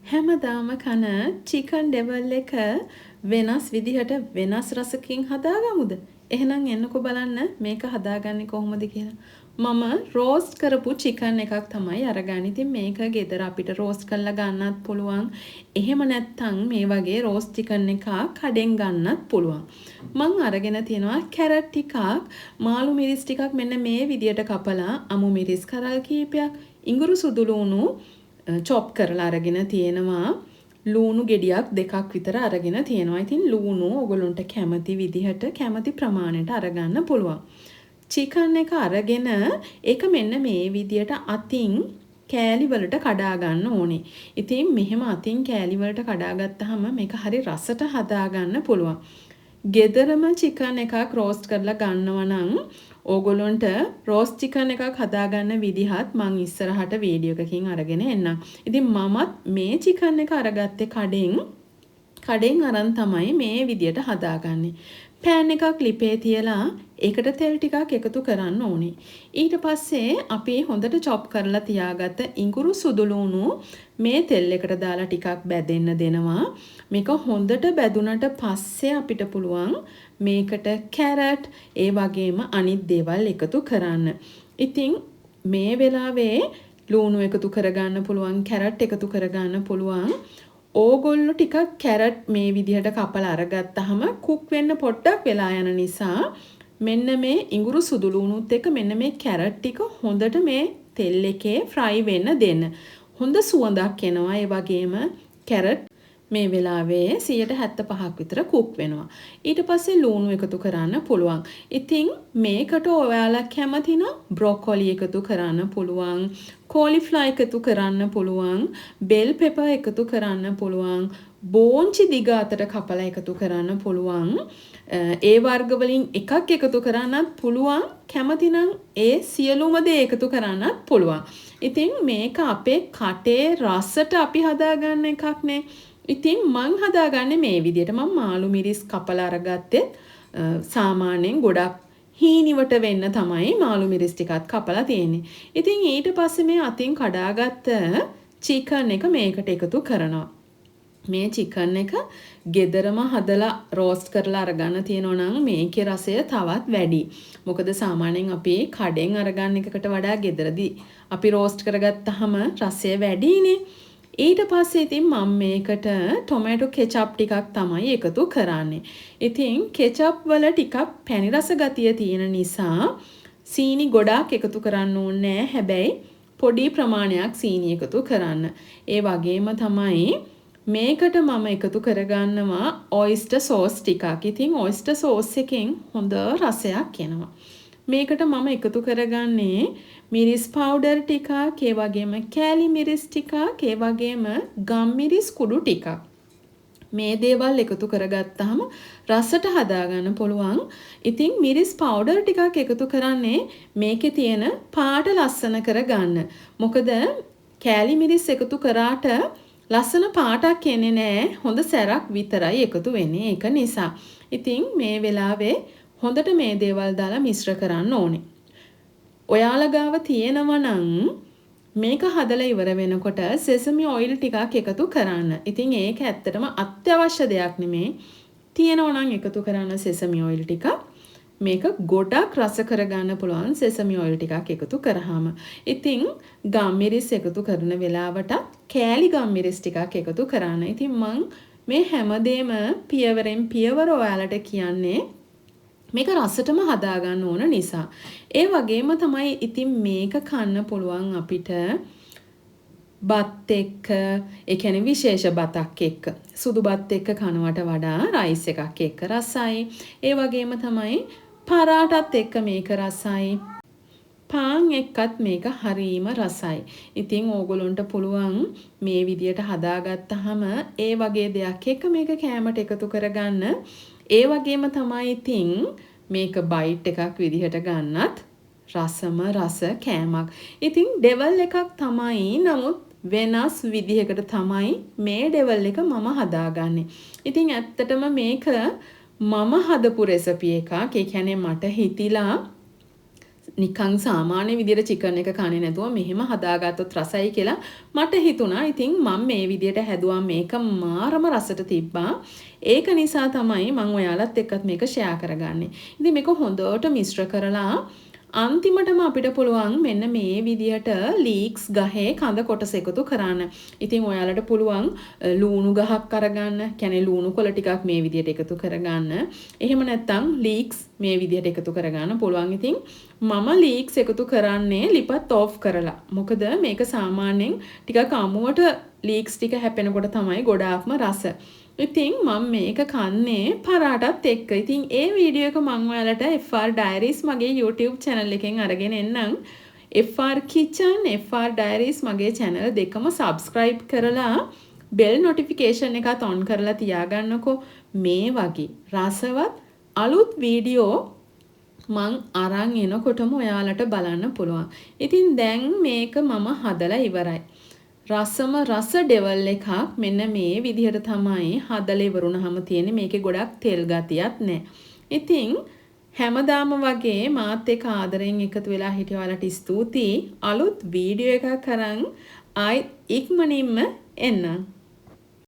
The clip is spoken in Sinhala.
හැමදාම කන චිකන් ඩෙවල් එක වෙනස් විදිහට වෙනස් රසකින් හදාගමුද? එහෙනම් එන්නකෝ බලන්න මේක හදාගන්නේ කොහොමද කියලා. මම රෝස්ට් කරපු චිකන් එකක් තමයි අරගන්නේ. ඉතින් මේක ගෙදර අපිට රෝස්ට් කරලා ගන්නත් පුළුවන්. එහෙම නැත්නම් මේ වගේ රෝස්ට් චිකන් එකක් කඩෙන් ගන්නත් පුළුවන්. මං අරගෙන තියනවා කැරට් ටිකක්, මාළු මිරිස් ටිකක් මෙන්න මේ විදියට කපලා, අමු මිරිස් කරල් කීපයක්, ඉඟුරු සුදු ලූණු චොප් කරලා අරගෙන තියෙනවා. ලූණු ගෙඩියක් දෙකක් විතර අරගෙන තියෙනවා. ඉතින් ලූණු ඔයගොල්ලන්ට කැමති විදිහට කැමති ප්‍රමාණයට අරගන්න පුළුවන්. චිකන් එක අරගෙන ඒක මෙන්න මේ විදිහට අතින් කෑලි වලට කඩා ගන්න ඕනේ. ඉතින් මෙහෙම අතින් කෑලි වලට කඩා ගත්තාම මේක හරි රසට හදා ගන්න පුළුවන්. ගෙදරම චිකන් එකක් රෝස්ට් කරලා ගන්නවා නම් ඕගොල්ලන්ට රෝස්ට් චිකන් එකක් හදාගන්න විදිහත් මං ඉස්සරහට වීඩියෝ එකකින් අරගෙන එන්නම්. ඉතින් මමත් මේ චිකන් එක අරගත්තේ කඩෙන් අරන් තමයි මේ විදියට හදාගන්නේ. පෑන් එකක් ලිපේ තියලා ඒකට තෙල් ටිකක් එකතු කරන්න ඕනේ. ඊට පස්සේ අපි හොඳට චොප් කරලා තියාගත්ත ඉඟුරු සුදු ලූණු මේ තෙල් එකට දාලා ටිකක් බැදෙන්න දෙනවා. මේක හොඳට බැදුනට පස්සේ අපිට පුළුවන් මේකට කැරට් ඒ වගේම අනිත් දේවල් එකතු කරන්න. ඉතින් මේ වෙලාවේ ලූණු එකතු කරගන්න පුළුවන්, කැරට් එකතු කරගන්න පුළුවන්. ඕගොල්ලෝ ටිකක් කැරට් මේ විදිහට කපලා අරගත්තාම කුක් වෙන්න පොඩ්ඩක් වෙලා යන නිසා මෙන්න මේ ඉඟුරු සුදු ලූණුත් එක්ක මෙන්න මේ කැරට් ටික හොඳට මේ තෙල් එකේ ෆ්‍රයි වෙන්න දෙන්න. හොඳ සුවඳක් එනවා. ඒ වගේම කැරට් මේ වෙලාවේ 75ක් විතර කුක් වෙනවා. ඊට පස්සේ ලූණු එකතු කරන්න පුළුවන්. ඉතින් මේකට ඔයාලා කැමති නම් බ්‍රොකොලි එකතු කරන්න පුළුවන්. කෝලිෆ්ලවර් එකතු කරන්න පුළුවන්. බෙල් පෙපර් එකතු කරන්න පුළුවන්. බෝංචි දිග අතට කපලා එකතු කරන්න පුළුවන්. ඒ වර්ග වලින් එකක් එකතු කරන්නත් පුළුවන්. කැමති නම් ඒ සියලුම දේ එකතු කරන්නත් පුළුවන්. ඉතින් මේක අපේ කටේ රසට අපි හදාගන්න එකක්නේ. ඉතින් මං හදාගන්නේ මේ විදිහට. මම මාළු මිරිස් කපලා අරගත්තේ සාමාන්‍යයෙන් ගොඩක් හීනිවට වෙන්න තමයි මාළු මිරිස් ටිකක් කපලා තියෙන්නේ. ඉතින් ඊට පස්සේ මේ අතින් කඩාගත්ත චිකන් එක මේකට එකතු කරනවා. මේ චිකන් එක ගෙදරම හදලා රෝස්ට් කරලා අරගන්න තියෙනවා නම් මේකේ රසය තවත් වැඩි. මොකද සාමාන්‍යයෙන් අපි කඩෙන් අරගන්න එකකට වඩා ගෙදරදී අපි රෝස්ට් කරගත්තාම රසය වැඩිනේ. ඊට පස්සේ ඉතින් මම මේකට ටොමැටෝ කෙචප් ටිකක් තමයි එකතු කරන්නේ. ඉතින් කෙචප් වල ටිකක් පැණි රස ගතිය තියෙන නිසා සීනි ගොඩාක් එකතු කරන්න ඕනේ නැහැ. හැබැයි පොඩි ප්‍රමාණයක් සීනි එකතු කරන්න. ඒ වගේම තමයි මේකට මම එකතු කරගන්නවා ඔයිස්ටර් සෝස් ටිකක්. ඉතින් ඔයිස්ටර් සෝස් එකෙන් හොඳ රසයක් එනවා. මේකට මම එකතු කරගන්නේ මිරිස් පවුඩර් ටිකක්, ඒ වගේම කෑලි මිරිස් ටිකක්, ඒ වගේම ගම් මිරිස් කුඩු ටිකක්. මේ දේවල් එකතු කරගත්තාම රසට හදාගන්න පුළුවන්. ඉතින් මිරිස් පවුඩර් ටිකක් එකතු කරන්නේ මේකේ තියෙන පාට ලස්සන කරගන්න. මොකද කෑලි මිරිස් එකතු කරාට ලස්සන පාටක් එන්නේ නැහැ. හොඳ සැරක් විතරයි එකතු වෙන්නේ. ඒක නිසා. ඉතින් මේ වෙලාවේ හොඳට මේ දේවල් දාලා මිශ්‍ර කරන්න ඕනේ. ඔයාලා ගාව තියෙනවා නම් මේක හදලා ඉවර වෙනකොට සෙසමි ඔයිල් ටිකක් එකතු කරන්න. ඉතින් ඒක ඇත්තටම අත්‍යවශ්‍ය දෙයක් නෙමේ. තියෙනවා නම් එකතු කරන්න සෙසමි ඔයිල් ටිකක්. මේක ගොඩක් රස කරගන්න පුළුවන් සෙසමි ඔයිල් ටිකක් එකතු කරාම. ඉතින් ගම්මිරිස් එකතු කරන වෙලාවට කෑලි ගම්මිරිස් ටිකක් එකතු කරන්න. ඉතින් මං මේ හැමදේම පියවරෙන් පියවර ඔයාලට කියන්නේ මේක රසටම හදාගන්න ඕන නිසා. ඒ වගේම තමයි ඉතින් මේක කන්න පුළුවන් අපිට බත් එක්ක, ඒ කියන්නේ විශේෂ බතක් එක්ක. සුදු බත් එක්ක කනවට වඩා රයිස් එකක් එක්ක රසයි. ඒ වගේම තමයි පරාටත් එක්ක මේක රසයි. පාන් එක්කත් මේක හරීම රසයි. ඉතින් ඕගොල්ලන්ට පුළුවන් මේ විදියට හදාගත්තාම ඒ වගේ දෙයක් එක්ක මේක කෑමට එකතු කරගන්න. ඒ වගේම තමයි ඉතින් මේක බයිට් එකක් විදිහට ගන්නත් රසම රස කෑමක්. ඉතින් ඩෙවල් එකක් තමයි. නමුත් වෙනස් විදිහකට තමයි මේ ඩෙවල් එක මම හදාගන්නේ. ඉතින් ඇත්තටම මේක මම හදපු රෙසිපි එකක්. ඒ කියන්නේ මට හිතිලා නිකං සාමාන්‍ය විදියට චිකන් එක කන්නේ නැතුව මෙහෙම හදාගත්තොත් රසයි කියලා මට හිතුණා. ඉතින් මම මේ විදියට හැදුවා මේක මාරම රසට තිබ්බා. ඒක නිසා තමයි මම ඔයාලත් එක්කත් මේක ෂෙයා කරගන්නේ. ඉතින් මේක හොඳට මිශ්‍ර කරලා අන්තිමටම අපිට පුළුවන් මෙන්න මේ විදියට ලීක්ස් ගහේ කඳ කොටස එකතු කරන්න. ඉතින් ඔයාලට පුළුවන් ලූණු ගහක් අරගන්න, කියන්නේ ලූණු කොළ ටිකක් මේ විදියට එකතු කරගන්න. එහෙම නැත්නම් ලීක්ස් මේ විදියට එකතු කරගන්න පුළුවන්. ඉතින් මම ලීක්ස් එකතු කරන්නේ ලිපත් ඔෆ් කරලා. මොකද මේක සාමාන්‍යයෙන් ටිකක් අමුවට ලීක්ස් ටික හැපෙනකොට තමයි ගොඩාක්ම රස. ඉතින් මම මේක කන්නේ පරාටත් එක්ක. ඉතින් ඒ වීඩියෝ එක මම ඔයාලට FR Diaries මගේ YouTube channel එකෙන් අරගෙන එන්නම්. FR Kitchen, FR Diaries මගේ channel දෙකම subscribe කරලා bell notification එකත් on කරලා තියාගන්නකෝ. මේ වගේ රසවත් අලුත් වීඩියෝ මං අරන් එනකොටම ඔයාලට බලන්න පුළුවන්. ඉතින් දැන් මේක මම හදලා ඉවරයි. රසම රස ඩෙවල් එකක් මෙන්න මේ විදිහට තමයි හදලා ඉවරුනහම තියෙන්නේ. මේකේ ගොඩක් තෙල් ගතියක් නැහැ. ඉතින් හැමදාම වගේ මාත් එක්ක ආදරෙන් එකතු වෙලා හිටිය ඔයාලට ස්තුතියි. අලුත් වීඩියෝ එකක් අරන් ආයි ඉක්මනින්ම එන්නම්.